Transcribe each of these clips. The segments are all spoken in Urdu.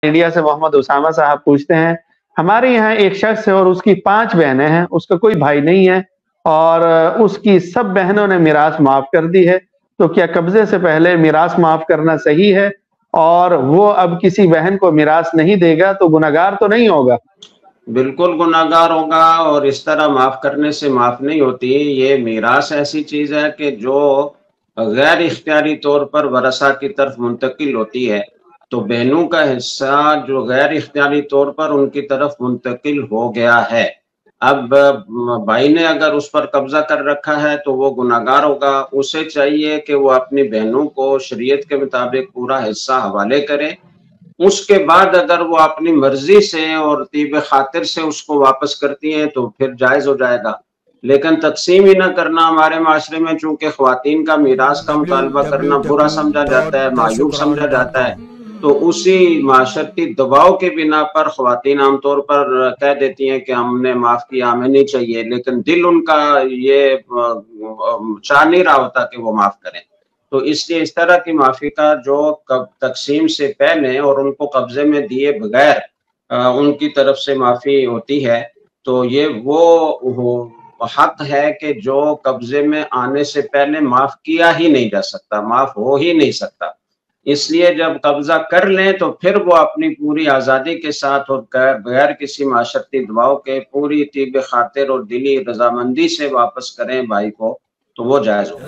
انڈیا سے محمد اسامہ صاحب پوچھتے ہیں، ہمارے یہاں ایک شخص ہے اور اس کی 5 بہنیں ہیں، اس کا کوئی بھائی نہیں ہے اور اس کی سب بہنوں نے میراث معاف کر دی ہے، تو کیا قبضے سے پہلے میراث معاف کرنا صحیح ہے؟ اور وہ اب کسی بہن کو میراث نہیں دے گا تو گناہگار تو نہیں ہوگا؟ بالکل گناہگار ہوگا، اور اس طرح معاف کرنے سے معاف نہیں ہوتی۔ یہ میراث ایسی چیز ہے کہ جو غیر اختیاری طور پر ورثہ کی طرف منتقل ہوتی ہے، تو بہنوں کا حصہ جو غیر اختیاری طور پر ان کی طرف منتقل ہو گیا ہے، اب بھائی نے اگر اس پر قبضہ کر رکھا ہے تو وہ گناہگار ہوگا۔ اسے چاہیے کہ وہ اپنی بہنوں کو شریعت کے مطابق پورا حصہ حوالے کرے، اس کے بعد اگر وہ اپنی مرضی سے اور طیب خاطر سے اس کو واپس کرتی ہیں تو پھر جائز ہو جائے گا، لیکن تقسیم ہی نہ کرنا۔ ہمارے معاشرے میں چونکہ خواتین کا میراث کا مطالبہ کرنا برا سمجھا جاتا ہے، معیوب سمجھا جاتا ہے، تو اسی معاشرتی دباؤ کے بنا پر خواتین عام طور پر کہہ دیتی ہیں کہ ہم نے معاف کیا، ہمیں نہیں چاہیے، لیکن دل ان کا یہ چاہ نہیں رہا ہوتا کہ وہ معاف کریں۔ تو اس لیے اس طرح کی معافی کا جو تقسیم سے پہلے اور ان کو قبضے میں دیے بغیر ان کی طرف سے معافی ہوتی ہے، تو یہ وہ حق ہے کہ جو قبضے میں آنے سے پہلے معاف کیا ہی نہیں جا سکتا، معاف ہو ہی نہیں سکتا۔ اس لیے جب قبضہ کر لیں تو پھر وہ اپنی پوری آزادی کے ساتھ اور بغیر کسی معاشرتی دباؤ کے پوری طیب خاطر اور دلی رضامندی سے واپس کریں بھائی کو، تو وہ جائز ہو۔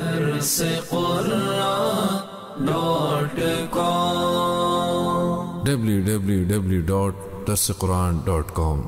www.darsequran.com